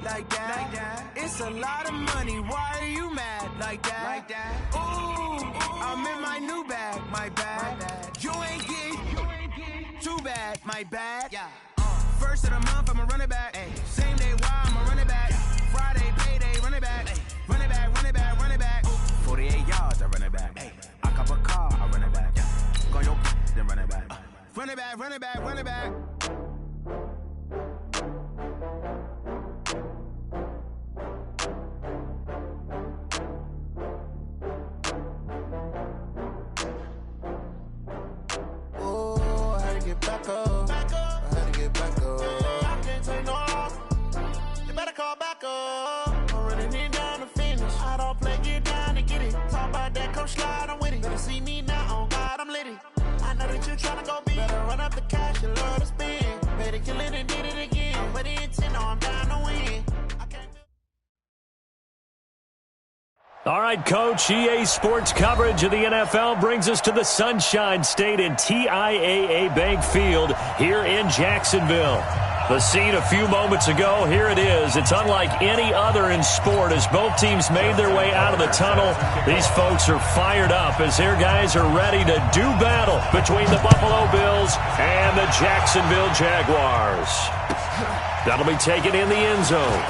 like that. It's a lot of money, why are you mad like that? Ooh, I'm in my new bag, my bad. You ain't getting too bad, my bad. First of the month, I'ma run it back. Same day, why I'ma run it back. Friday, payday, run it back. Run it back, run it back, run it back. 48 yards, I run it back. I cop a car, I run it back. Go your then run it back. Run it back, run it back, run it back. Oh, I had to get back up. I had to get back up. I can't take no loss. You better call back up. I'm running it down to finish. I don't play, get down to get it. Talk about that, come slide, I'm with it. Better see me now, on God, I'm litty. I know that you're tryna go big. Better run up the cash, you love to spend. Better kill it and did it again. But the intent, no, I'm down to win. All right, Coach, EA Sports coverage of the NFL brings us to the Sunshine State in TIAA Bank Field here in Jacksonville. The scene a few moments ago, here it is. It's unlike any other in sport as both teams made their way out of the tunnel. These folks are fired up as their guys are ready to do battle between the Buffalo Bills and the Jacksonville Jaguars. That'll be taken in the end zone.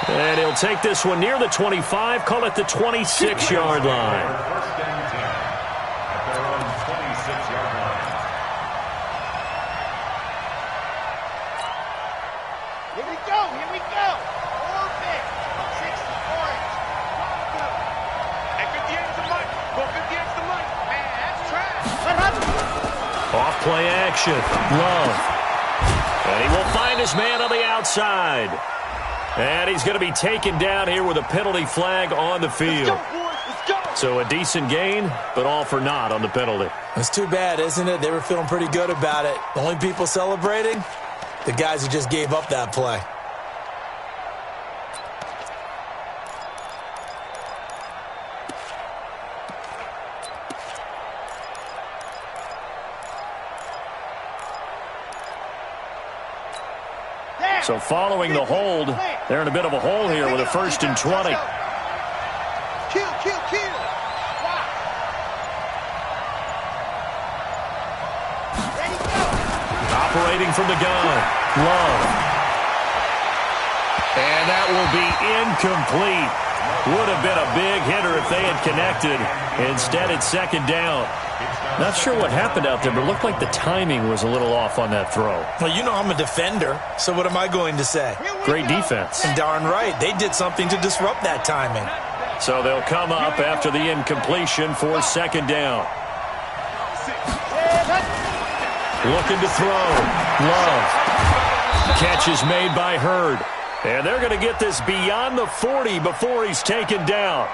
And he'll take this one near the 25, call it the 26-yard line. First down 10 at their own 26-yard line. Here we go, here we go. Orbit, 60 orange. Hey, 58 to Mike. Go 58 to Mike. Man, that's trash. Off play action. Love. And he will find his man on the outside. And he's going to be taken down here with a penalty flag on the field. Let's go, boys. Let's go. So a decent gain, but all for naught on the penalty. It's too bad, isn't it? They were feeling pretty good about it. The only people celebrating, the guys who just gave up that play. So following the hold, they're in a bit of a hole here with a 1st and 20. Kill. Ready, go. Operating from the gun. Love. And that will be incomplete. Would have been a big hitter if they had connected. Instead, it's 2nd down. Not sure what happened out there, but it looked like the timing was a little off on that throw. Well, you know I'm a defender, so what am I going to say? Great defense. Darn right. They did something to disrupt that timing. So they'll come up after the incompletion for 2nd down. Looking to throw. Love. Catch is made by Hurd. And they're going to get this beyond the 40 before he's taken down.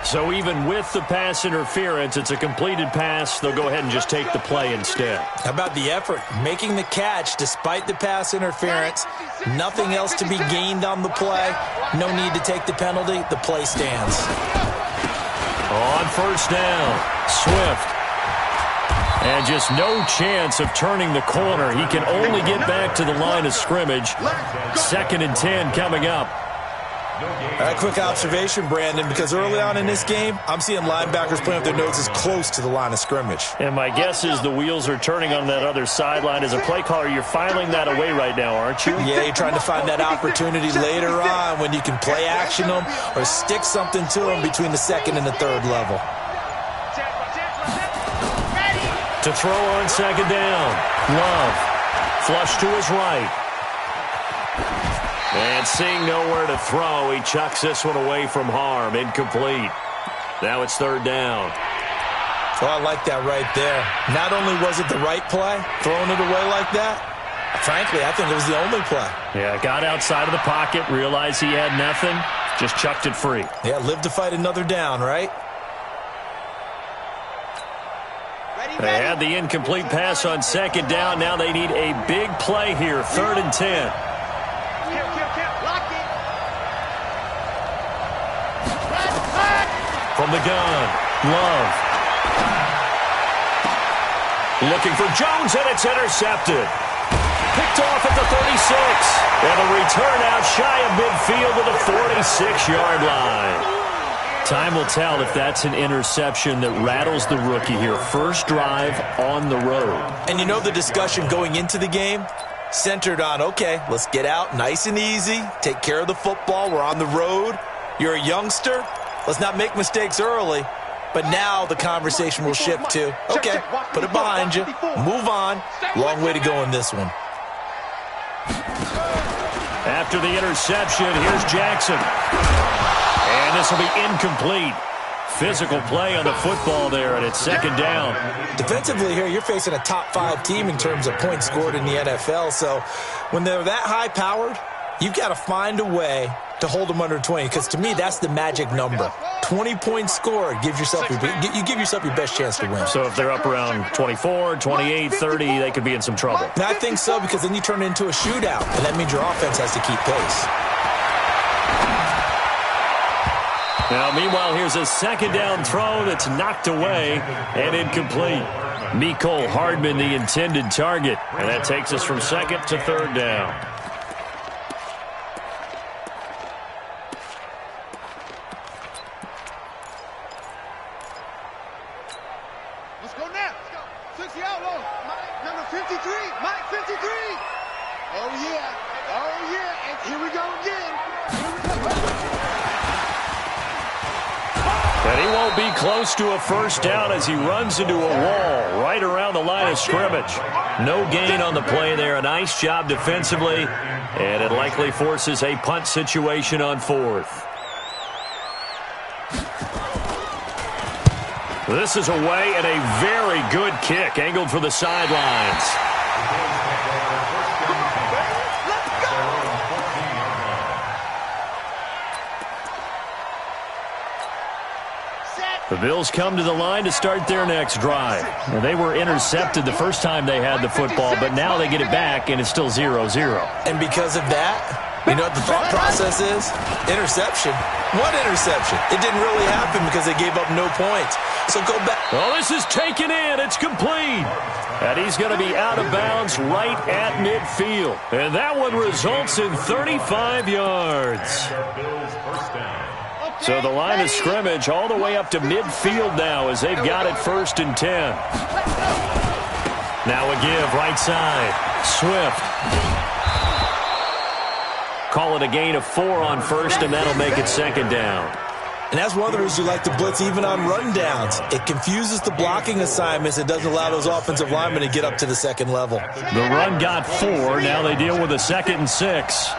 So even with the pass interference, it's a completed pass. They'll go ahead and just take the play instead. How about the effort? Making the catch despite the pass interference. Nothing else to be gained on the play. No need to take the penalty. The play stands. On 1st down, Swift. And just no chance of turning the corner. He can only get back to the line of scrimmage. 2nd and 10 coming up. A quick observation, Brandon, because early on in this game, I'm seeing linebackers putting up their noses close to the line of scrimmage. And my guess is the wheels are turning on that other sideline. As a play caller, you're filing that away right now, aren't you? Yeah, you're trying to find that opportunity later on when you can play action them or stick something to them between the 2nd and the 3rd level. To throw on 2nd down. Love. Flush to his right. And seeing nowhere to throw, he chucks this one away from harm. Incomplete. Now it's 3rd down. Oh, I like that right there. Not only was it the right play, throwing it away like that, frankly, I think it was the only play. Yeah, got outside of the pocket, realized he had nothing, just chucked it free. Yeah, live to fight another down, right? They had the incomplete pass on 2nd down. Now they need a big play here, 3rd and 10. From the gun, Love. Looking for Jones, and it's intercepted. picked off at the 36. And a return out shy of midfield to the 46-yard line. Time will tell if that's an interception that rattles the rookie here. First drive on the road. And you know the discussion going into the game? Centered on, okay, let's get out nice and easy, take care of the football, we're on the road. You're a youngster, let's not make mistakes early. But now the conversation will shift to, okay, put it behind you, move on. Long way to go in this one. After the interception, here's Jackson. And this will be incomplete. Physical play on the football there, and it's second down. Defensively here, you're facing a top-5 team in terms of points scored in the NFL. So when they're that high-powered, you've got to find a way to hold them under 20, because to me, that's the magic number. 20 points scored, you give yourself your best chance to win. So if they're up around 24, 28, 30, they could be in some trouble. And I think so, because then you turn it into a shootout, and that means your offense has to keep pace. Now, meanwhile, here's a second down throw that's knocked away and incomplete. Mecole Hardman, the intended target, and that takes us from second to third down. Let's go now. Let's go. 60 outlaw. Mike, number 53. Mike, 53. Oh, yeah. Oh, yeah. And here we go again. And he won't be close to a first down as he runs into a wall right around the line of scrimmage. No gain on the play there. A nice job defensively, and it likely forces a punt situation on fourth. This is away, and a very good kick angled for the sidelines. The Bills come to the line to start their next drive. Now, they were intercepted the first time they had the football, but now they get it back, and it's still 0-0. And because of that, you know what the thought process is? Interception. What interception? It didn't really happen because they gave up no points. So go back. Oh, this is taken in. It's complete. And he's going to be out of bounds right at midfield. And that one results in 35 yards. So the line of scrimmage all the way up to midfield now as they've got it 1st and 10. Now a give right side. Swift. Call it a gain of 4 on first, and that'll make it second down. And that's one of the reasons you like to blitz even on rundowns. It confuses the blocking assignments. It doesn't allow those offensive linemen to get up to the second level. The run got 4. Now they deal with a 2nd and 6.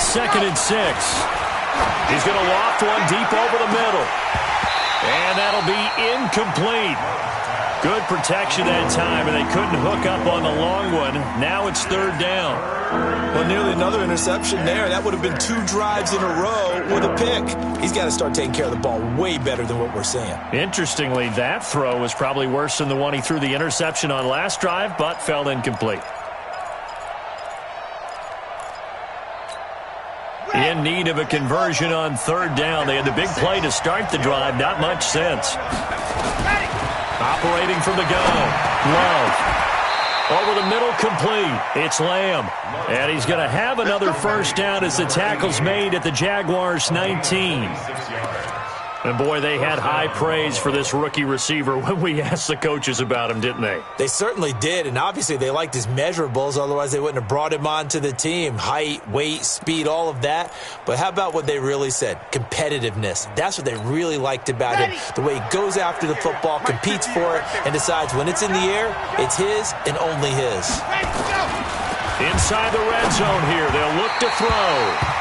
Second and 6. He's going to loft one deep over the middle. And that'll be incomplete. Good protection that time, and they couldn't hook up on the long one. Now it's 3rd down. Well, nearly another interception there. That would have been 2 drives in a row with a pick. He's got to start taking care of the ball way better than what we're seeing. Interestingly, that throw was probably worse than the one he threw the interception on last drive, but fell incomplete. In need of a conversion on 3rd down. They had the big play to start the drive. Not much sense. Operating from the gun. Love. Over the middle, complete. It's Lamb. And he's going to have another first down as the tackle's made at the Jaguars' 19. And, boy, they had high praise for this rookie receiver when we asked the coaches about him, didn't they? They certainly did, and obviously they liked his measurables. Otherwise, they wouldn't have brought him onto the team. Height, weight, speed, all of that. But how about what they really said? Competitiveness. That's what they really liked about him. The way he goes after the football, competes for it, and decides when it's in the air, it's his and only his. Inside the red zone here. They'll look to throw.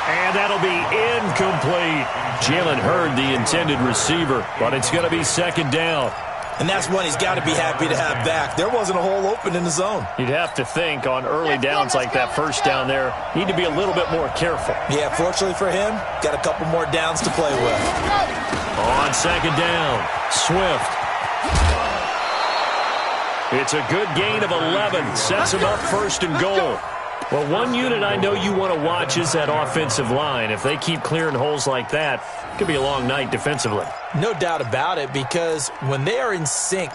And that'll be incomplete. Jalen Hurd, the intended receiver, but it's going to be 2nd down. And that's one he's got to be happy to have back. There wasn't a hole open in the zone. You'd have to think on early downs like that first down there, need to be a little bit more careful. Yeah, fortunately for him, got a couple more downs to play with. On 2nd down, Swift. It's a good gain of 11. Sets him up 1st and goal. Well, one unit I know you want to watch is that offensive line. If they keep clearing holes like that, it could be a long night defensively. No doubt about it, because when they are in sync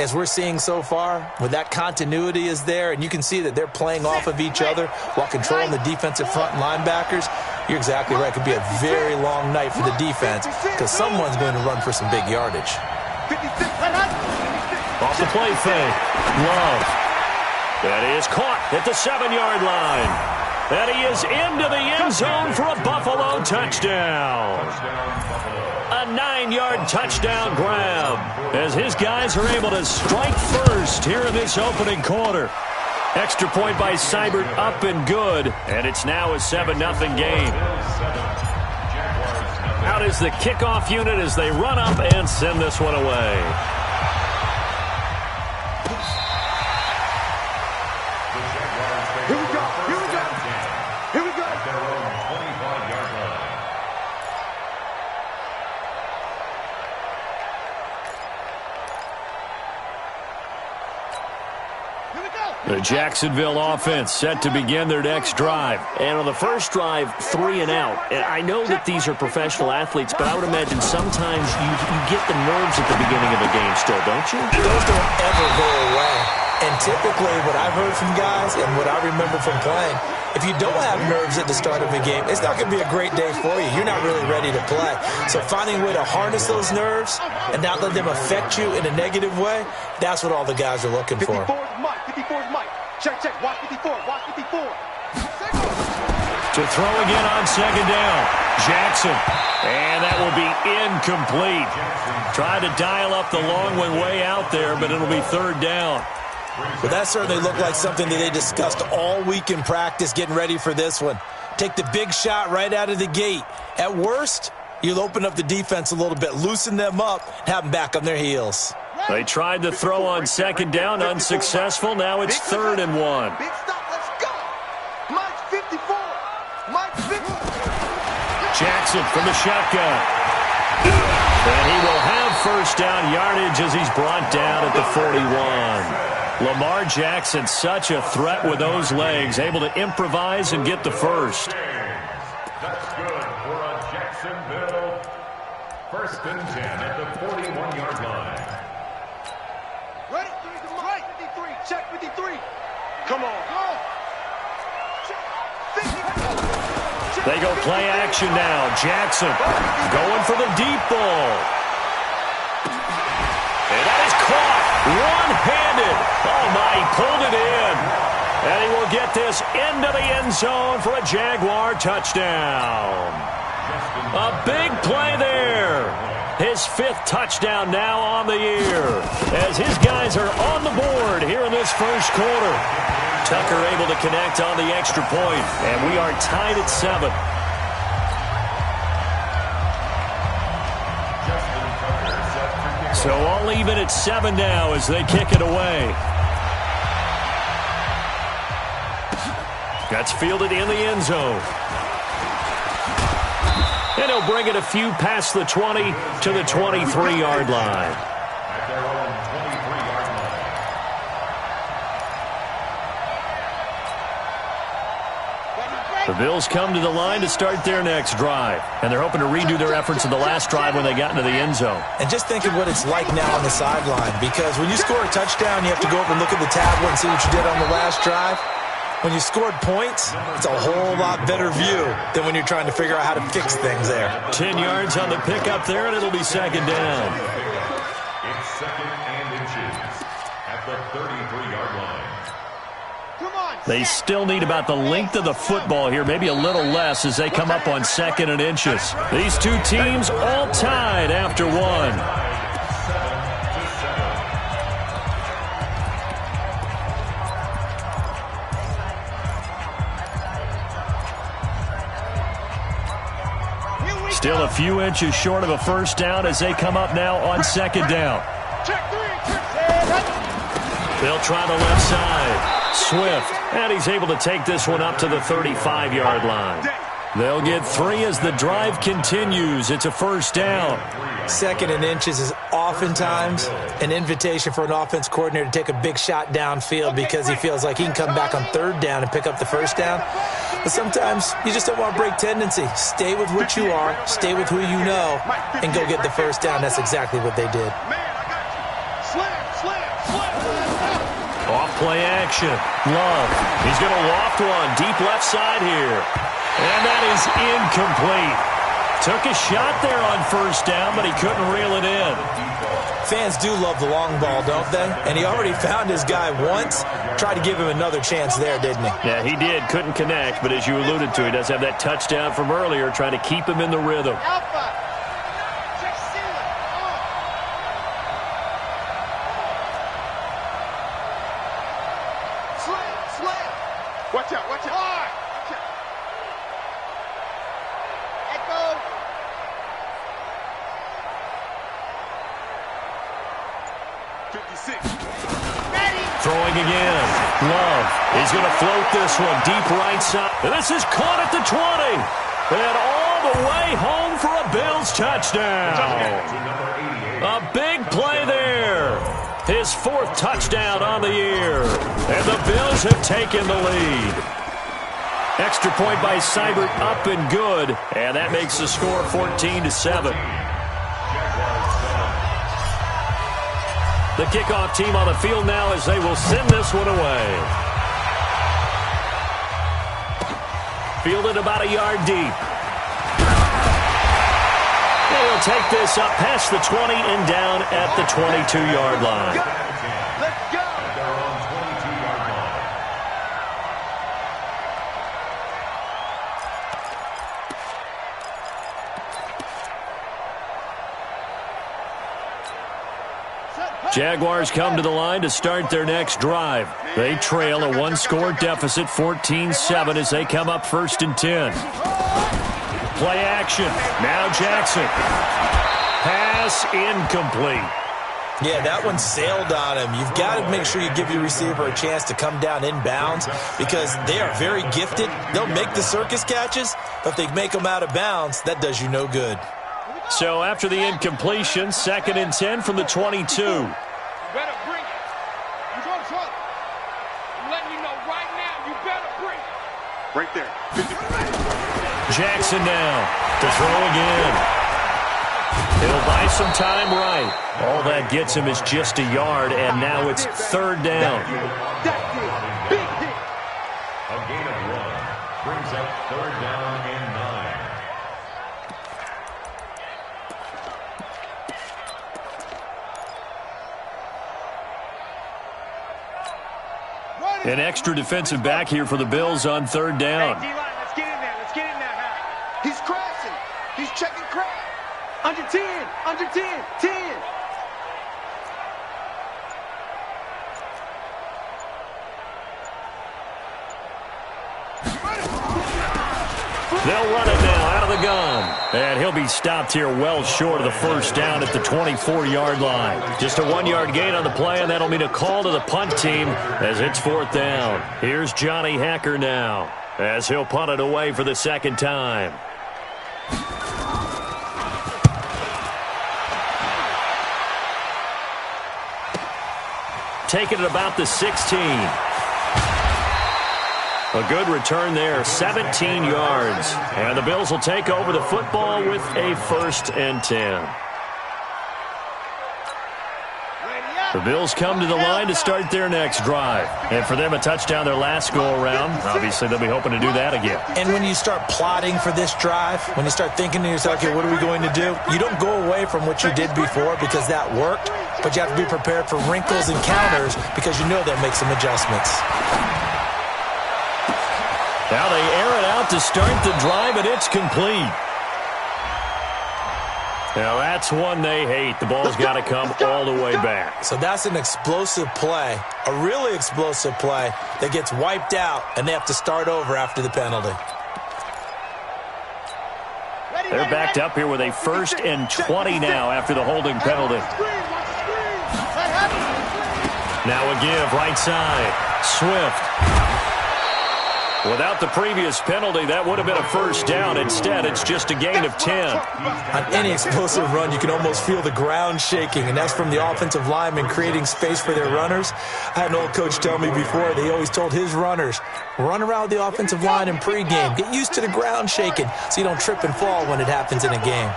as we're seeing so far, when that continuity is there and you can see that they're playing off of each other while controlling the defensive front and linebackers, you're exactly right. It could be a very long night for the defense because someone's going to run for some big yardage. Off the play fake. Love. That is caught at the 7-yard line. And he is into the end zone for a Buffalo touchdown. A 9-yard touchdown grab as his guys are able to strike first here in this opening quarter. Extra point by Seibert up and good, and it's now a 7-0 game. Out is the kickoff unit as they run up and send this one away. Here we go. Here we go. Here we go. At their own 25-yard line. Here we go. The Jacksonville offense set to begin their next drive. And on the first drive, 3 and out. And I know that these are professional athletes, but I would imagine sometimes you get the nerves at the beginning of a game still, don't you? Those don't ever go away. And typically what I've heard from guys and what I remember from playing, if you don't have nerves at the start of a game, it's not going to be a great day for you. You're not really ready to play. So finding a way to harness those nerves and not let them affect you in a negative way, that's what all the guys are looking for. 54's Mike. 54's Mike. Check, check. Watch 54. Watch 54. To throw again on second down. Jackson. And that will be incomplete. Tried to dial up the long one way out there, but it'll be third down. Well, that certainly looked like something that they discussed all week in practice getting ready for this one. Take the big shot right out of the gate. At worst, you'll open up the defense a little bit, loosen them up, have them back on their heels. They tried to throw on second down, unsuccessful. Now it's 3rd and 1. Big stop. Let's go. Mike's 54. Mike's 50. Jackson from the shotgun. And he will have first down yardage as he's brought down at the 41. Lamar Jackson, such a threat with those legs, able to improvise and get the first. That's good for a Jacksonville 1st and 10 at the 41-yard line. Ready? Right. 53. Check 53. Come on. Go. They go play action now. Jackson going for the deep ball. And that is caught one-handed. Oh, my, he pulled it in. And he will get this into the end zone for a Jaguar touchdown. A big play there. His 5th touchdown now on the year as his guys are on the board here in this first quarter. Tucker able to connect on the extra point, and we are tied at 7. So all even at 7 now as they kick it away. That's fielded in the end zone. And he'll bring it a few past the 20 to the 23-yard line. At their own 23-yard line. The Bills come to the line to start their next drive. And they're hoping to redo their efforts of the last drive when they got into the end zone. And just think of what it's like now on the sideline, because when you score a touchdown, you have to go over and look at the tablet and see what you did on the last drive. When you scored points, it's a whole lot better view than when you're trying to figure out how to fix things there. 10 yards on the pickup there, and it'll be second down. It's 2nd and inches at the 33-yard line. Come on. They still need about the length of the football here, maybe a little less as they come up on 2nd and inches. These two teams all tied after 1. Still a few inches short of a first down as they come up now on second down. They'll try the left side. Swift, and he's able to take this one up to the 35-yard line. They'll get 3 as the drive continues. It's a first down. 2nd and inches is oftentimes an invitation for an offense coordinator to take a big shot downfield because he feels like he can come back on 3rd down and pick up the first down. But sometimes you just don't want to break tendency. Stay with what you are, stay with who you know, and go get the first down. That's exactly what they did. Man, I got you. Slam. Off play action. Love. He's going to loft one deep left side here. And that is incomplete. Took a shot there on first down, but he couldn't reel it in. Fans do love the long ball, don't they? And he already found his guy once. Tried to give him another chance there, didn't he? Yeah, he did. Couldn't connect, but as you alluded to, he does have that touchdown from earlier, trying to keep him in the rhythm. Watch out, watch out. Echo. Throwing again. Love. He's going to float this one deep right side. And this is caught at the 20. And all the way home for a Bills touchdown. A big play there. His fourth touchdown on the year. And the Bills have taken the lead. Extra point by Seibert, up and good. And that makes the score 14-7. The kickoff team on the field now as they will send this one away. Fielded about a yard deep. They will take this up past the 20 and down at the 22-yard line. Let's go. Jaguars come to the line to start their next drive. They trail a one-score deficit, 14-7, as they come up 1st and 10. Play action. Now Jackson. Pass incomplete. Yeah, that one sailed on him. You've got to make sure you give your receiver a chance to come down inbounds because they are very gifted. They'll make the circus catches, but if they make them out of bounds, that does you no good. So after the incompletion, 2nd and 10 from the 22. Better bring it. You're going to trouble. I'm letting you know right now, you better bring it. Right there. Jackson now to throw again. He'll buy some time right. All that gets him is just a yard, and now it's 3rd down. Big hit. A gain of 1 brings up 3rd down and 9. An extra defensive back here for the Bills on 3rd down. Hey, D-line, let's get in there. Let's get in there, Harry. He's crashing. He's checking crash. Under 10. Under 10. 10. They'll run it now out of the gun. And he'll be stopped here well short of the 1st down at the 24-yard line. Just a 1-yard gain on the play, and that'll mean a call to the punt team as it's 4th down. Here's Johnny Hacker now as he'll punt it away for the 2nd time. Taking it about the 16. A good return there, 17 yards. And the Bills will take over the football with a 1st and 10. The Bills come to the line to start their next drive. And for them, a touchdown their last go-around. Obviously, they'll be hoping to do that again. And when you start plotting for this drive, when you start thinking to yourself, okay, what are we going to do? You don't go away from what you did before because that worked, but you have to be prepared for wrinkles and counters because you know they'll make some adjustments. Now they air it out to start the drive, and it's complete. Now that's one they hate. The ball's got to come all the way back. So that's an explosive play, a really explosive play that gets wiped out, and they have to start over after the penalty. They're backed up here with a 1st and 20 now after the holding penalty. Now a give right side. Swift. Without the previous penalty, that would have been a 1st down. Instead, it's just a gain of 10. On any explosive run, you can almost feel the ground shaking, and that's from the offensive linemen creating space for their runners. I had an old coach tell me before, they always told his runners, run around the offensive line in pregame. Get used to the ground shaking so you don't trip and fall when it happens in a game.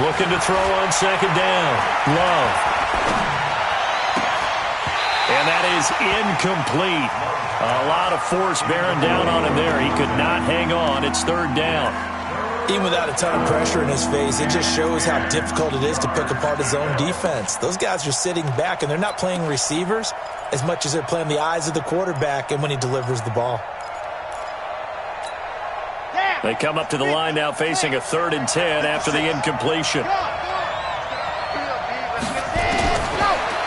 Looking to throw on second down. Love. And that is incomplete. A lot of force bearing down on him there. He could not hang on. It's third down. Even without a ton of pressure in his face, it just shows how difficult it is to pick apart his own defense. Those guys are sitting back, and they're not playing receivers as much as they're playing the eyes of the quarterback and when he delivers the ball. They come up to the line now facing a 3rd and 10 after the incompletion.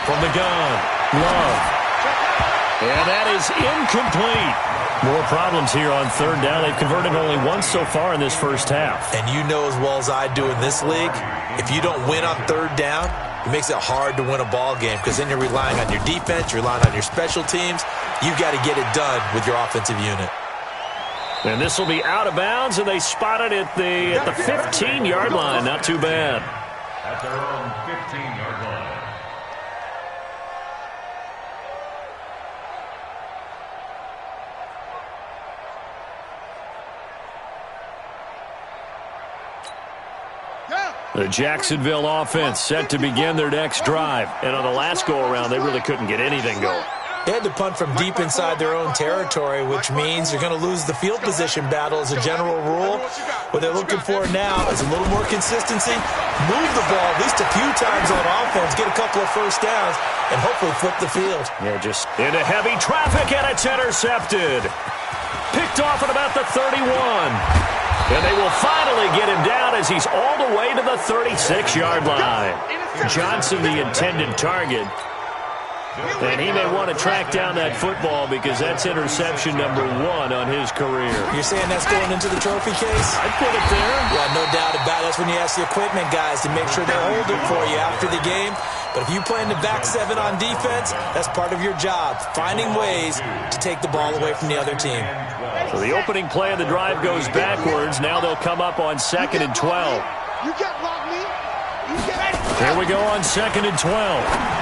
From the gun, Love. And that is incomplete. More problems here on 3rd down. They've converted only once so far in this first half. And you know as well as I do in this league, if you don't win on 3rd down, it makes it hard to win a ball game because then you're relying on your defense, you're relying on your special teams. You've got to get it done with your offensive unit. And this will be out of bounds, and they spot it at the 15-yard line. Not too bad. At their own 15-yard line. The Jacksonville offense set to begin their next drive. And on the last go-around, they really couldn't get anything going. They had to punt from deep inside their own territory, which means you're going to lose the field position battle as a general rule. What they're looking for now is a little more consistency, move the ball at least a few times on offense, get a couple of first downs, and hopefully flip the field. Yeah, just into heavy traffic, and it's intercepted. Picked off at about the 31. And they will finally get him down as he's all the way to the 36-yard line. Johnson, the intended target. And he may want to track down that football because that's interception number 1 on his career. You're saying that's going into the trophy case? I'd put it there. Yeah, no doubt about it. That's when you ask the equipment guys to make sure they hold it for you after the game. But if you play in the back 7 on defense, that's part of your job, finding ways to take the ball away from the other team. So the opening play of the drive goes backwards. Now they'll come up on 2nd and 12. Here we go on 2nd and 12.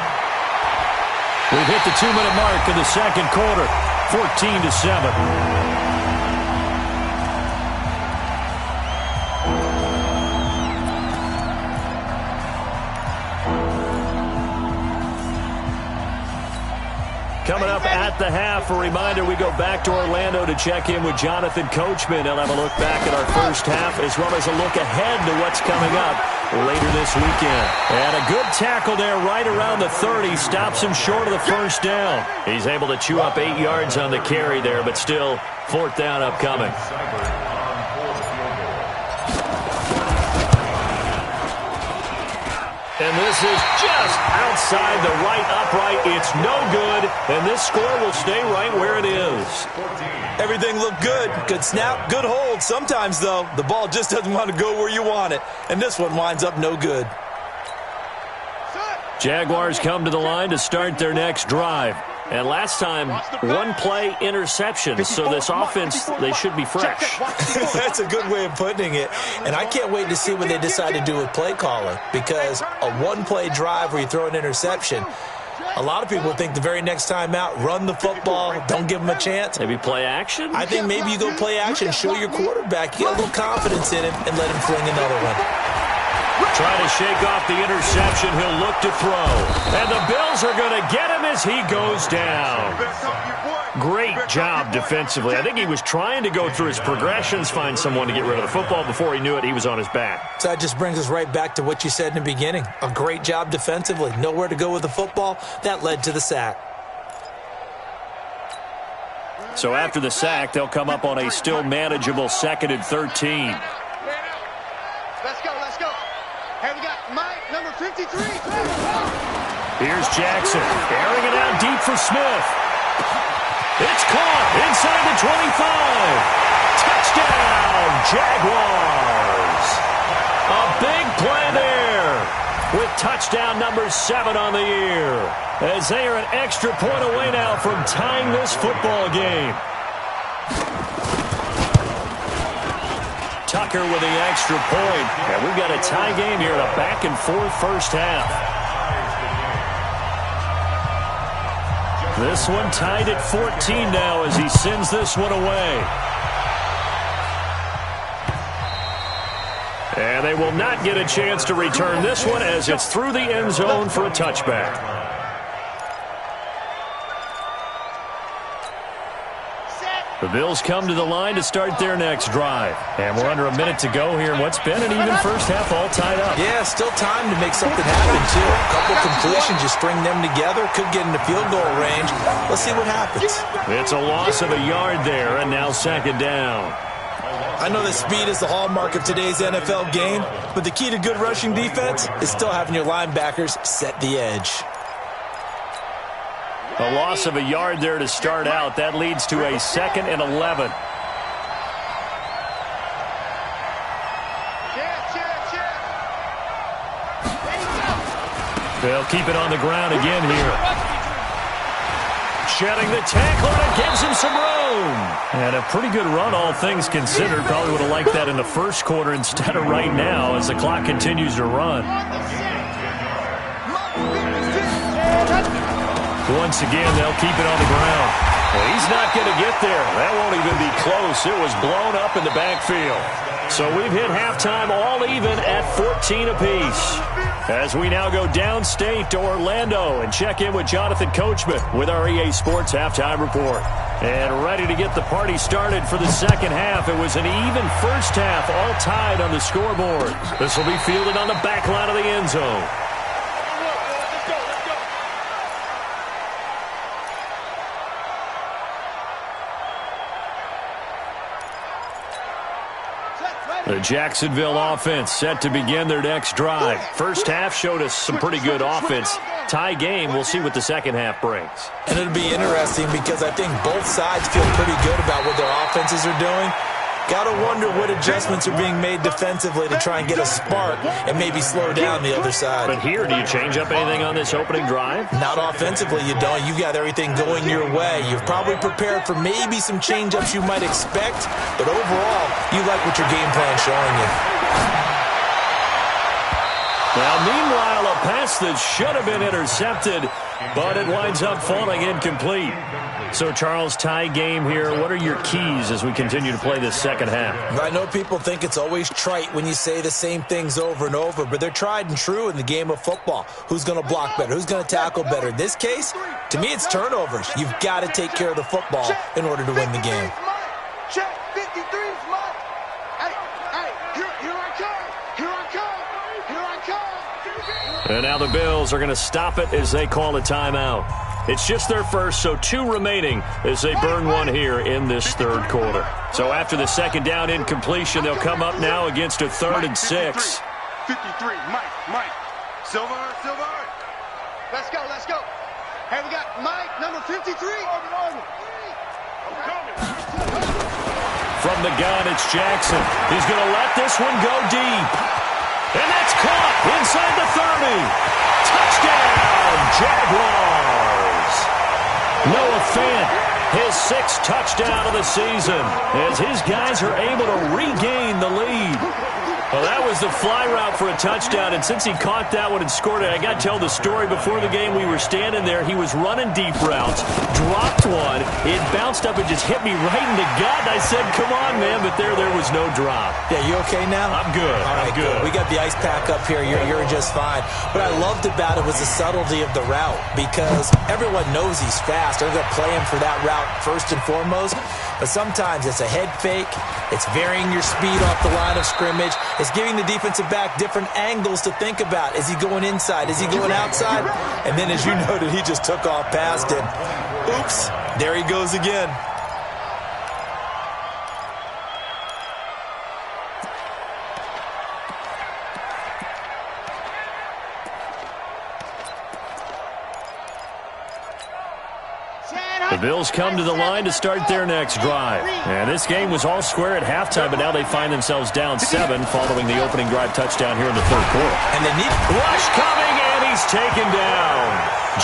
We've hit the 2-minute mark in the second quarter, 14-7. Coming up at the half, a reminder, we go back to Orlando to check in with Jonathan Coachman. He'll have a look back at our first half as well as a look ahead to what's coming up later this weekend. And a good tackle there right around the 30. Stops him short of the first down. He's able to chew up 8 yards on the carry there, but still 4th down upcoming. And this is just outside the right upright. It's no good, and this score will stay right where it is. Everything looked good. Good snap, good hold. Sometimes, though, the ball just doesn't want to go where you want it, and this one winds up no good. Jaguars come to the line to start their next drive. And last time, 1-play interception. So this offense, they should be fresh. That's a good way of putting it. And I can't wait to see what they decide to do with play calling. Because a 1-play drive where you throw an interception, a lot of people think the very next time out, run the football, don't give them a chance. Maybe play action? I think maybe you go play action, show your quarterback, you get a little confidence in him, and let him fling another one. Trying to shake off the interception. He'll look to throw. And the Bills are going to get him as he goes down. Great job defensively. I think he was trying to go through his progressions, find someone to get rid of the football. Before he knew it, he was on his back. So that just brings us right back to what you said in the beginning. A great job defensively. Nowhere to go with the football. That led to the sack. So after the sack, they'll come up on a still manageable 2nd and 13. Let's go, let's go. Hey, we got Mike, number 53. Here's Jackson, airing it out deep for Smith. It's caught inside the 25. Touchdown, Jaguars. A big play there with touchdown number 7 on the year. As they are an extra point away now from tying this football game. Tucker with the extra point. And we've got a tie game here in a back-and-forth first half. This one tied at 14 now as he sends this one away. And And they will not get a chance to return this one as it's through the end zone for a touchback. The Bills come to the line to start their next drive. And we're under a minute to go here in what's been an even first half, all tied up. Yeah, still time to make something happen, too. A couple completions, you string them together, could get into field goal range. Let's see what happens. It's a loss of a yard there, and now second down. I know that speed is the hallmark of today's NFL game, but the key to good rushing defense is still having your linebackers set the edge. A loss of a yard there to start out. That leads to a 2nd and 11. They'll keep it on the ground again here. Shedding the tackle, and it gives him some room. And a pretty good run, all things considered. Probably would have liked that in the first quarter instead of right now as the clock continues to run. Once again, they'll keep it on the ground. Well, he's not going to get there. That won't even be close. It was blown up in the backfield. So we've hit halftime all even at 14 apiece. As we now go downstate to Orlando and check in with Jonathan Coachman with our EA Sports Halftime Report. And ready to get the party started for the second half. It was an even first half, all tied on the scoreboard. This will be fielded on the back line of the end zone. The Jacksonville offense set to begin their next drive. First half showed us some pretty good offense. Tie game, we'll see what the second half brings. And it'll be interesting because I think both sides feel pretty good about what their offenses are doing. Got to wonder what adjustments are being made defensively to try and get a spark and maybe slow down the other side. But here, do you change up anything on this opening drive? Not offensively, you don't. You got everything going your way. You've probably prepared for maybe some change-ups you might expect, but overall, you like what your game plan's showing you. Now, meanwhile, a pass that should have been intercepted, but it winds up falling incomplete. So, Charles, tie game here. What are your keys as we continue to play this second half? I know people think it's always trite when you say the same things over and over, but they're tried and true in the game of football. Who's going to block better? Who's going to tackle better? In this case, to me, it's turnovers. You've got to take care of the football in order to win the game. Check, 53 is mine. Hey, here I come. Here I come. Here I come. And now the Bills are going to stop it as they call a timeout. It's just their first, so 2 remaining as they burn one here in this third quarter. So after the second down incompletion, they'll come up now against a 3rd and 6. 53, Mike. Silver. Let's go. Hey, we got Mike, number 53. From the gun, it's Jackson. He's going to let this one go deep. And that's caught inside the 30. Touchdown, Jaguars. Noah Fant, his 6th touchdown of the season, as his guys are able to regain the lead. Well, that was the fly route for a touchdown, and since he caught that one and scored it, I got to tell the story. Before the game, we were standing there. He was running deep routes, dropped one. It bounced up and just hit me right in the gut. And I said, come on, man, but there was no drop. Yeah, you okay now? I'm good. All right, I'm good. We got the ice pack up here. You're just fine. What I loved about it was the subtlety of the route because everyone knows he's fast. They're going to play him for that route first and foremost. But sometimes it's a head fake. It's varying your speed off the line of scrimmage. It's giving the defensive back different angles to think about. Is he going inside? Is he going outside? And then, as you noted, he just took off past it. Oops, there he goes again. The Bills come to the line to start their next drive. And this game was all square at halftime, but now they find themselves down 7 following the opening drive touchdown here in the third quarter. And they need rush coming, and he's taken down.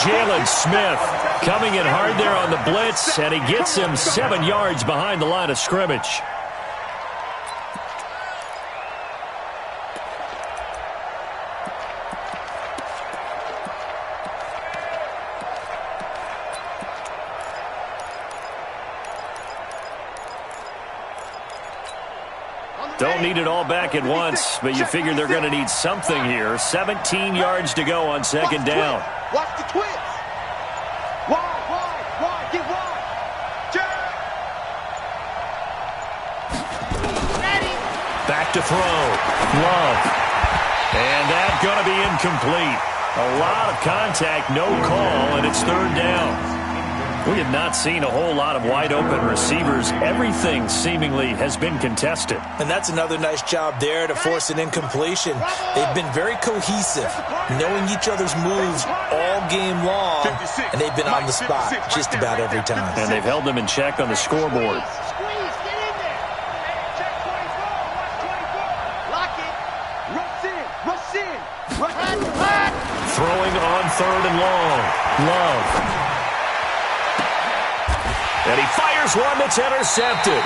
Jalen Smith coming in hard there on the blitz, and he gets him 7 yards behind the line of scrimmage. Don't need it all back at once, but you figure they're going to need something here. 17 yards to go on second down. Watch the twist. Wide, get wide. Back to throw. Love. And that's going to be incomplete. A lot of contact, no call, and it's third down. We have not seen a whole lot of wide-open receivers. Everything seemingly has been contested. And that's another nice job there to force an incompletion. They've been very cohesive, knowing each other's moves all game long, and they've been on the spot just about every time. And they've held them in check on the scoreboard. Throwing on third and long. Love. And he fires one that's intercepted.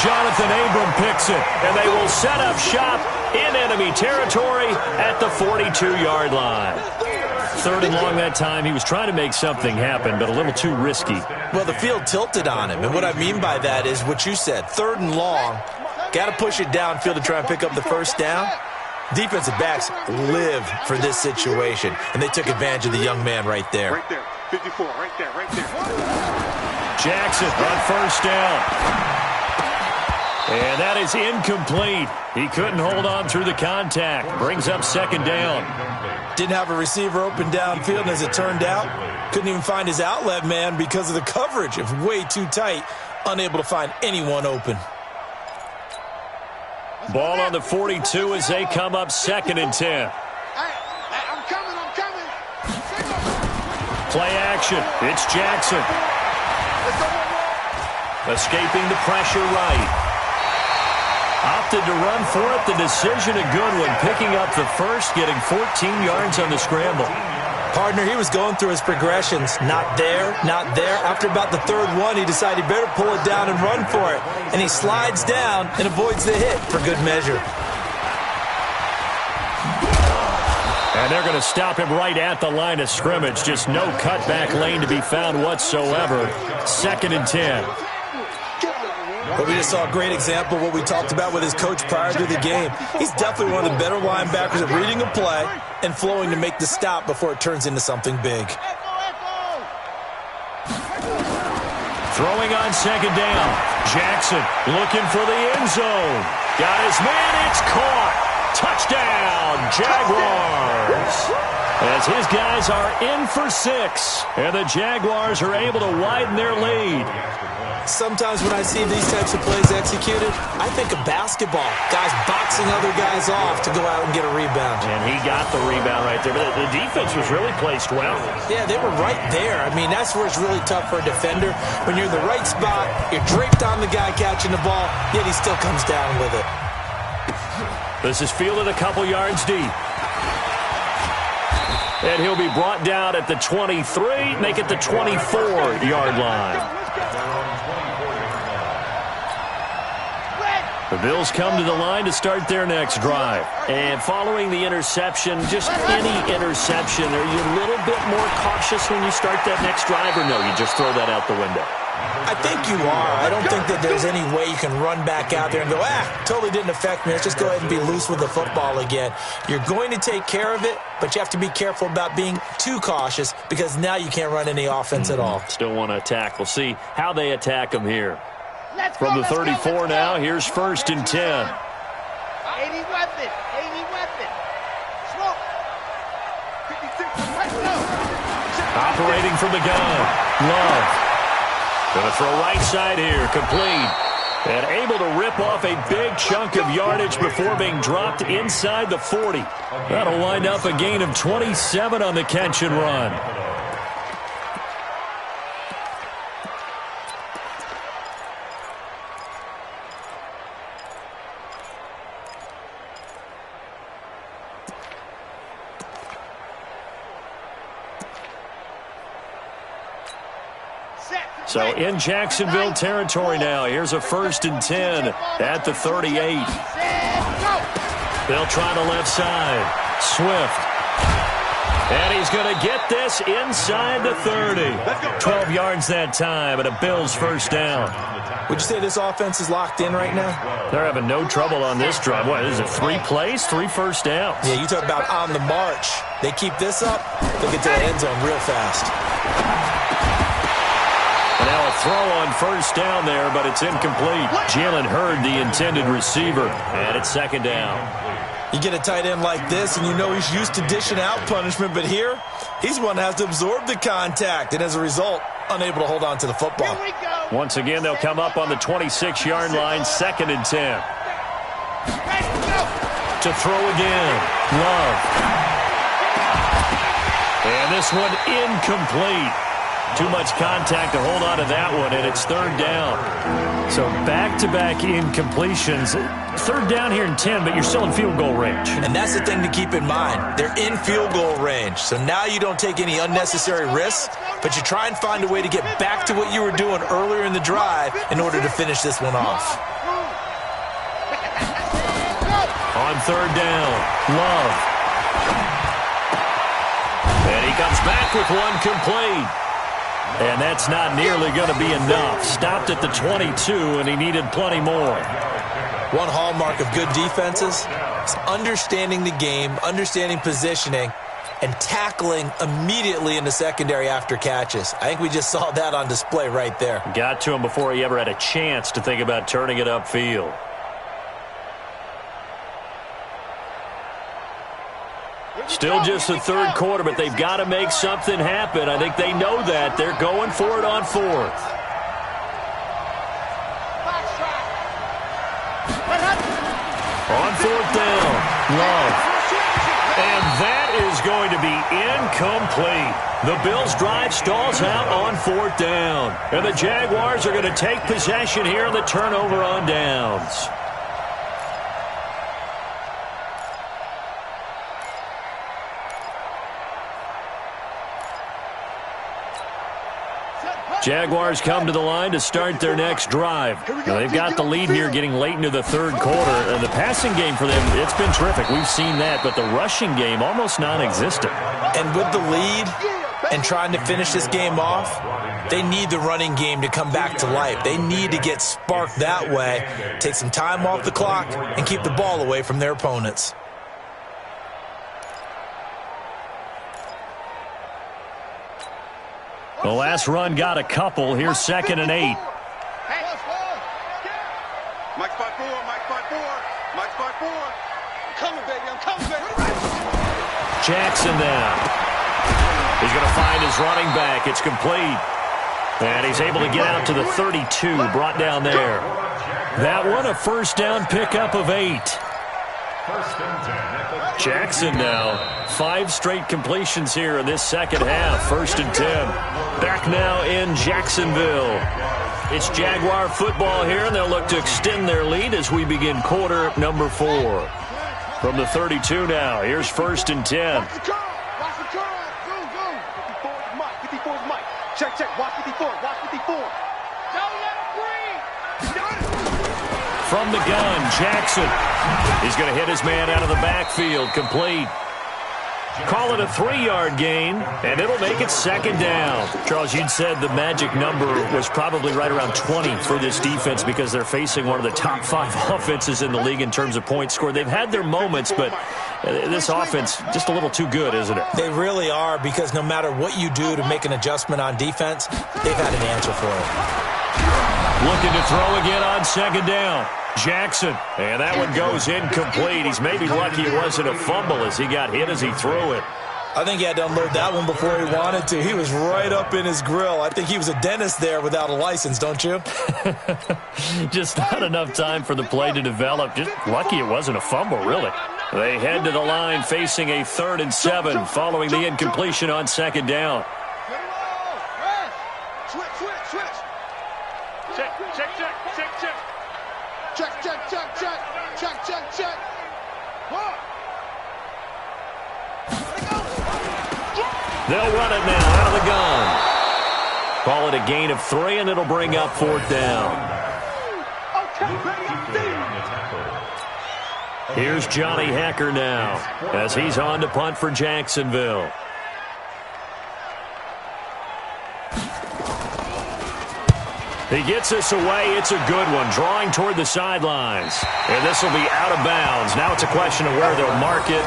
Jonathan Abram picks it, and they will set up shop in enemy territory at the 42-yard line. Third and long that time. He was trying to make something happen, but a little too risky. Well, the field tilted on him, and what I mean by that is what you said. Third and long, got to push it downfield to try and pick up the first down. Defensive backs live for this situation, and they took advantage of the young man right there. Right there, 54, right there. Jackson on first down. And that is incomplete. He couldn't hold on through the contact. Brings up second down. Didn't have a receiver open downfield, and as it turned out, couldn't even find his outlet man because of the coverage. It was way too tight, unable to find anyone open. Ball on the 42 as they come up second and 10. I'm coming. Play action. It's Jackson. Escaping the pressure right. Opted to run for it. The decision a good one. Picking up the first, getting 14 yards on the scramble. Partner, he was going through his progressions. Not there. After about the third one, he decided he better pull it down and run for it. And he slides down and avoids the hit for good measure. And they're going to stop him right at the line of scrimmage. Just no cutback lane to be found whatsoever. Second and 10. But we just saw a great example of what we talked about with his coach prior to the game. He's definitely one of the better linebackers at reading a play and flowing to make the stop before it turns into something big. Throwing on second down. Jackson looking for the end zone. Got his man. It's caught. Touchdown, Jaguars. As his guys are in for 6. And the Jaguars are able to widen their lead. Sometimes when I see these types of plays executed, I think of basketball. Guys boxing other guys off to go out and get a rebound. And he got the rebound right there. But the defense was really placed well. Yeah, they were right there. I mean, that's where it's really tough for a defender. When you're in the right spot, you're draped on the guy catching the ball, yet he still comes down with it. This is fielded a couple yards deep. And he'll be brought down at the 23, make it the 24-yard line. The Bills come to the line to start their next drive. And following the interception, just any interception, are you a little bit more cautious when you start that next drive, or no, you just throw that out the window? I think you are. I don't think that there's any way you can run back out there and go, totally didn't affect me. Let's just go ahead and be loose with the football again. You're going to take care of it, but you have to be careful about being too cautious because now you can't run any offense at all. Still want to attack. We'll see how they attack them here. From the 34 now, here's first and 10. 80 weapon. Smoke. 56. Operating from the gun. Love. Going to throw right side here. Complete. And able to rip off a big chunk of yardage before being dropped inside the 40. That'll wind up a gain of 27 on the catch and run. So in Jacksonville territory now. Here's a first and 10 at the 38. They'll try the left side. Swift. And he's going to get this inside the 30. 12 yards that time, and a Bills first down. Would you say this offense is locked in right now? They're having no trouble on this drive. What is it, 3 plays, 3 first downs? Yeah, you talk about on the march. They keep this up, they'll get to the end zone real fast. And now a throw on first down there, but it's incomplete. Jalen Hurd, the intended receiver, and it's second down. You get a tight end like this, and you know he's used to dishing out punishment, but here, he's the one that has to absorb the contact, and as a result, unable to hold on to the football. Once again, they'll come up on the 26-yard line, 2nd and 10. To throw again, Love. And this one incomplete. Too much contact to hold on to that one, and it's 3rd down. So back-to-back incompletions. 3rd down here in 10, but you're still in field goal range. And that's the thing to keep in mind. They're in field goal range. So now you don't take any unnecessary risks, but you try and find a way to get back to what you were doing earlier in the drive in order to finish this one off. On 3rd down, Love. And he comes back with one complete. And that's not nearly going to be enough. Stopped at the 22, and he needed plenty more. One hallmark of good defenses is understanding the game, understanding positioning, and tackling immediately in the secondary after catches. I think we just saw that on display right there. Got to him before he ever had a chance to think about turning it upfield. Still just the 3rd quarter, but they've got to make something happen. I think they know that. They're going for it on 4th. On 4th down, Love. And that is going to be incomplete. The Bills' drive stalls out on 4th down. And the Jaguars are going to take possession here in the turnover on downs. Jaguars come to the line to start their next drive. Now, they've got the lead here getting late into the 3rd quarter. And the passing game for them, it's been terrific. We've seen that. But the rushing game, almost non-existent. And with the lead and trying to finish this game off, they need the running game to come back to life. They need to get sparked that way, take some time off the clock, and keep the ball away from their opponents. The last run got a couple. Here's 2nd and 8. Mike spot 4, Mike spot 4, Mike spot 4. I'm coming, baby, I'm coming, baby. Jackson now. He's going to find his running back. It's complete. And he's able to get out to the 32, brought down there. That one, a first down pickup of 8. Jackson now, 5 straight completions here in this second half. 1st and 10. Back now in Jacksonville. It's Jaguar football here, and they'll look to extend their lead as we begin quarter number 4. From the 32 now, here's 1st and 10. Watch the curl, go, go. 54 is Mike, 54 is Mike. Check, check, watch 54, watch 54. Don't let him breathe. From the gun, Jackson. He's going to hit his man out of the backfield, complete. Call it a 3-yard gain, and it'll make it 2nd down. Charles, you'd said the magic number was probably right around 20 for this defense because they're facing one of the top 5 offenses in the league in terms of points scored. They've had their moments, but this offense just a little too good, isn't it? They really are, because no matter what you do to make an adjustment on defense, they've had an answer for it. Looking to throw again on 2nd down. Jackson, and that one goes incomplete. He's maybe lucky it wasn't a fumble as he got hit as he threw it. I think he had to unload that one before he wanted to. He was right up in his grill. I think he was a dentist there without a license, don't you? Just not enough time for the play to develop. Just lucky it wasn't a fumble, really. They head to the line facing a 3rd and 7 following the incompletion on 2nd down. Switch. Check. Check. They'll run it now out of the gun. Call it a gain of 3, and it'll bring up 4th down. Here's Johnny Hecker now as he's on to punt for Jacksonville. He gets this away. It's a good one, drawing toward the sidelines. And this will be out of bounds. Now it's a question of where they'll mark it.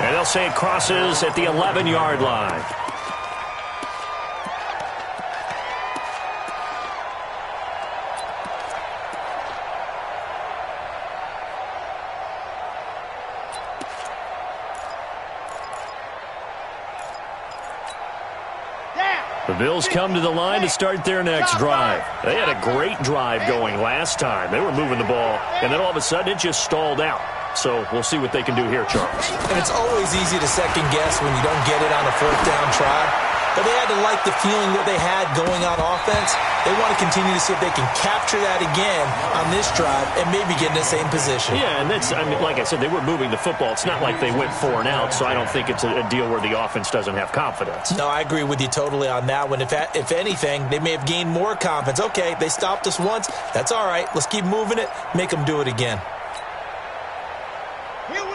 And they'll say it crosses at the 11-yard line. The Bills come to the line to start their next drive. They had a great drive going last time. They were moving the ball, and then all of a sudden it just stalled out. So we'll see what they can do here, Charles. And it's always easy to second guess when you don't get it on a fourth down try. But they had to like the feeling that they had going on offense. They want to continue to see if they can capture that again on this drive and maybe get in the same position. Yeah, and that's, I mean, like I said, they were moving the football. It's not like they went 4 and out, so I don't think it's a deal where the offense doesn't have confidence. No, I agree with you totally on that one. If anything, they may have gained more confidence. Okay, they stopped us once. That's all right. Let's keep moving it. Make them do it again.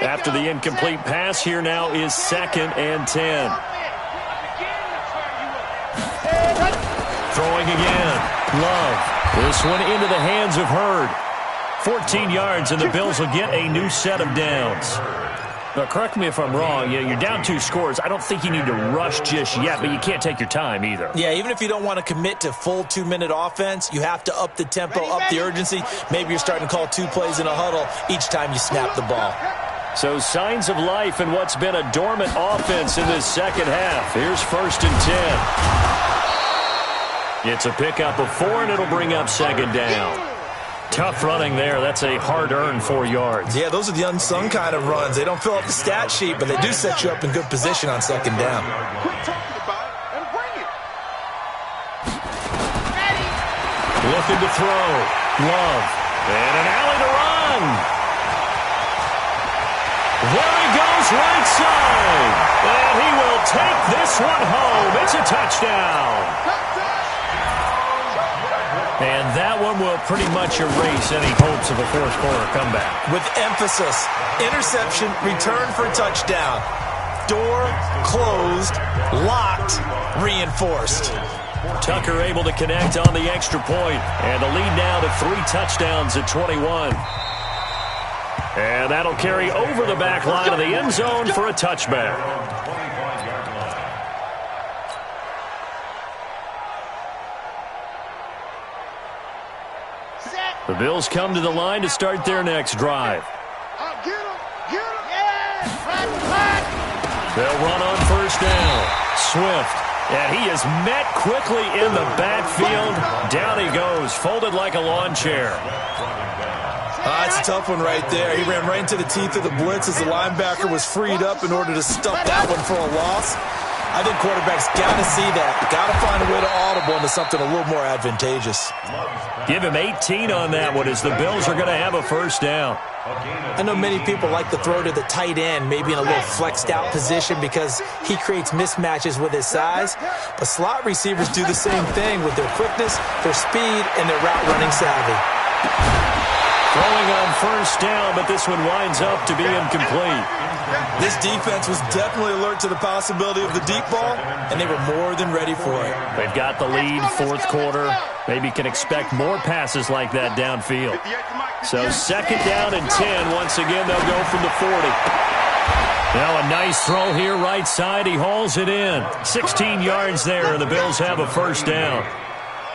After the incomplete pass, here now is 2nd and 10. Throwing again. Love. This one into the hands of Hurd. 14 yards, and the Bills will get a new set of downs. Now, correct me if I'm wrong. You're down 2 scores. I don't think you need to rush just yet, but you can't take your time either. Yeah, even if you don't want to commit to full 2-minute offense, you have to up the tempo, up the urgency. Maybe you're starting to call 2 plays in a huddle each time you snap the ball. So signs of life in what's been a dormant offense in this second half. Here's 1st and 10. It's a pickup of 4, and it'll bring up 2nd down. Tough running there. That's a hard-earned 4 yards. Yeah, those are the unsung kind of runs. They don't fill up the stat sheet, but they do set you up in good position on 2nd down. Quit talking about it and bring it. Looking to throw. Love. And an alley to run. There he goes, right side. And he will take this one home. It's a touchdown. And that one will pretty much erase any hopes of a fourth-quarter comeback. With emphasis, interception, return for a touchdown. Door closed, locked, reinforced. Tucker able to connect on the extra point. And the lead now to 3 touchdowns at 21. And that'll carry over the back line of the end zone for a touchback. The Bills come to the line to start their next drive. They'll run on 1st down. Swift. And he is met quickly in the backfield. Down he goes, folded like a lawn chair. That's a tough one right there. He ran right into the teeth of the blitz as the linebacker was freed up in order to stuff that one for a loss. I think quarterbacks got to see that. Got to find a way to audible into something a little more advantageous. Give him 18 on that one as the Bills are going to have a 1st down. I know many people like to throw to the tight end, maybe in a little flexed out position because he creates mismatches with his size. But slot receivers do the same thing with their quickness, their speed, and their route running savvy. Throwing on 1st down, but this one winds up to be incomplete. This defense was definitely alert to the possibility of the deep ball, and they were more than ready for it. They've got the lead, 4th quarter. Maybe can expect more passes like that downfield. So 2nd down and 10. Once again, they'll go from the 40. Now a nice throw here, right side. He hauls it in. 16 yards there, and the Bills have a 1st down.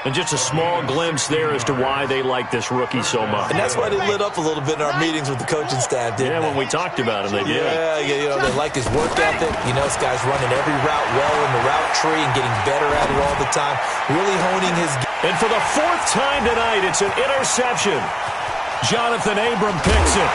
And just a small glimpse there as to why they like this rookie so much. And that's why they lit up a little bit in our meetings with the coaching staff, didn't they? When we talked about him, they did. Yeah, they like his work ethic. This guy's running every route well in the route tree and getting better at it all the time. Really honing his game. And for the 4th time tonight, it's an interception. Jonathan Abram picks it.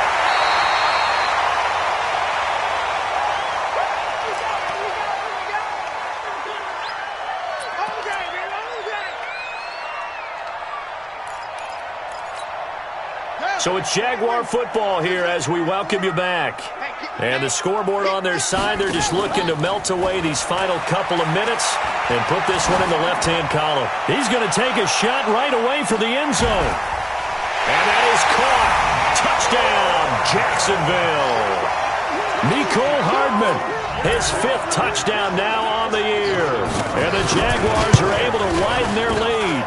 So it's Jaguar football here as we welcome you back. And the scoreboard on their side, they're just looking to melt away these final couple of minutes and put this one in the left-hand column. He's going to take a shot right away for the end zone. And that is caught. Touchdown, Jacksonville. Mecole Hardman, his 5th touchdown now on the year. And the Jaguars are able to widen their lead.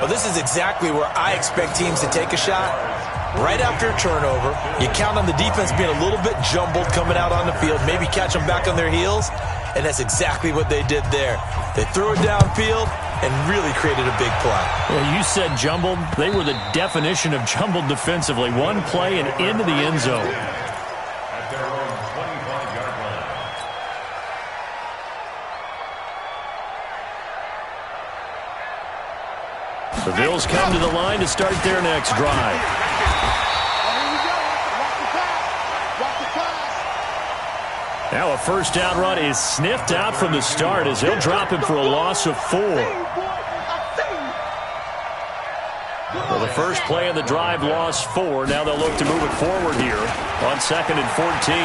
Well, this is exactly where I expect teams to take a shot. Right after a turnover, you count on the defense being a little bit jumbled coming out on the field, maybe catch them back on their heels, and that's exactly what they did there. They threw it downfield and really created a big play. Well, you said jumbled. They were the definition of jumbled defensively. One play and into the end zone. At their own 25-yard line. The Bills come to the line to start their next drive. Now a first down run is sniffed out from the start as they'll drop him for a loss of 4. Well, the first play of the drive lost 4. Now they'll look to move it forward here on 2nd and 14.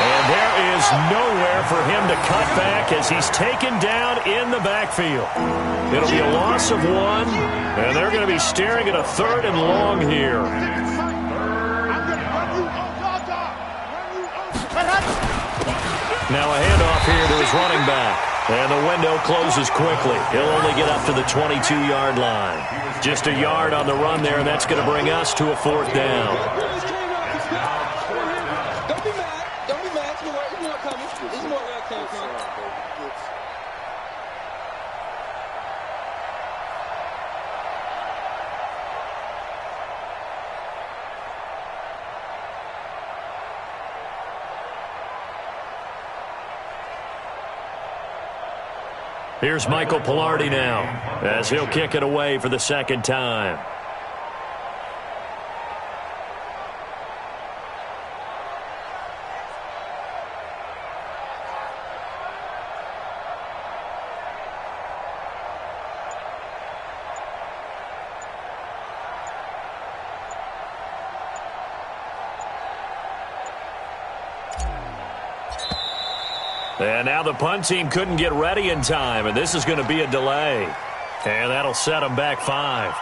And there is nowhere for him to cut back as he's taken down in the backfield. It'll be a loss of 1, and they're going to be staring at a 3rd and long here. Now a handoff here to his running back. And the window closes quickly. He'll only get up to the 22-yard line. Just a yard on the run there, and that's going to bring us to a 4th down. Don't be mad. Don't be mad. It's more coming. It's more where I came from. Here's Michael Pilardi now as he'll kick it away for the 2nd time. And now the punt team couldn't get ready in time, and this is going to be a delay. And that'll set them back 5.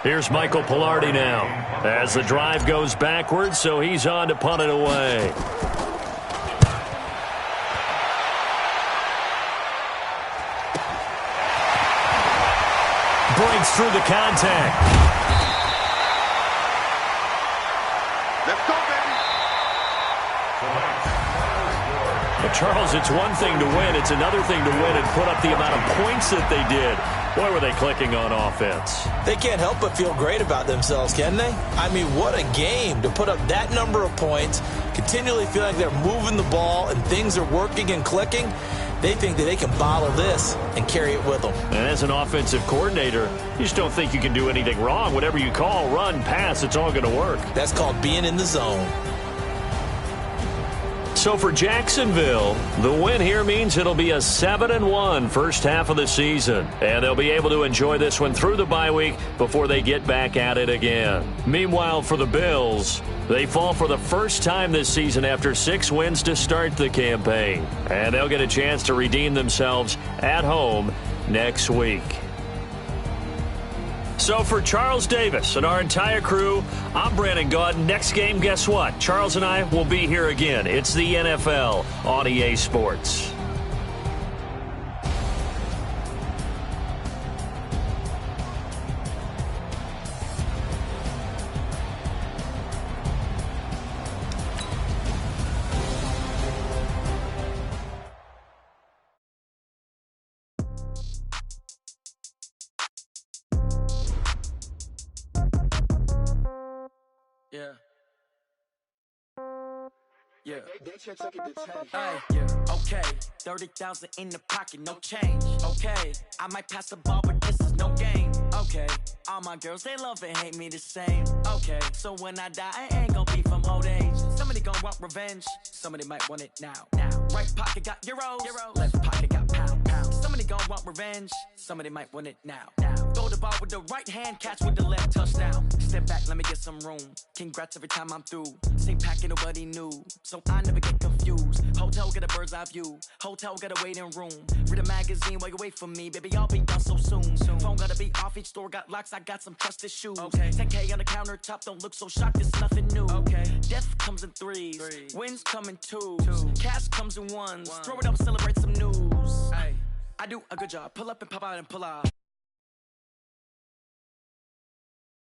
Here's Michael Pilardi now as the drive goes backwards, so he's on to punt it away. Breaks through the contact. Well, Charles, it's one thing to win. It's another thing to win and put up the amount of points that they did. Boy, were they clicking on offense. They can't help but feel great about themselves, can they? I mean, what a game to put up that number of points, continually feel like they're moving the ball and things are working and clicking. They think that they can bottle this and carry it with them. And as an offensive coordinator, you just don't think you can do anything wrong. Whatever you call, run, pass, it's all going to work. That's called being in the zone. So for Jacksonville, the win here means it'll be a 7-1 first half of the season. And they'll be able to enjoy this one through the bye week before they get back at it again. Meanwhile, for the Bills, they fall for the first time this season after 6 wins to start the campaign. And they'll get a chance to redeem themselves at home next week. So for Charles Davis and our entire crew, I'm Brandon Gaudin. Next game, guess what? Charles and I will be here again. It's the NFL on EA Sports. Yeah. Yeah. Okay. 30,000 in the pocket, no change. Okay. I might pass the ball, but this is no game. Okay. All my girls, they love and hate me the same. Okay. So when I die, I ain't gonna be from old age. Somebody gonna want revenge. Somebody might want it now. Right pocket got euros. Left pocket got pound. Somebody gon' want revenge. Somebody might want it now. Throw the ball with the right hand, catch with the left, touchdown. Step back, let me get some room. Congrats every time I'm through. Same packet, nobody knew, so I never get confused. Hotel get a bird's eye view. Hotel get a waiting room. Read a magazine while you wait for me, baby. I'll be done so soon. Phone gotta be off, each store got locks. I got some trusted shoes. 10K on the countertop, don't look so shocked. It's nothing new. Death comes in threes. Wins come in twos. Cash comes in ones. Throw it up, celebrate some news. I do a good job. Pull up and pop out and pull out.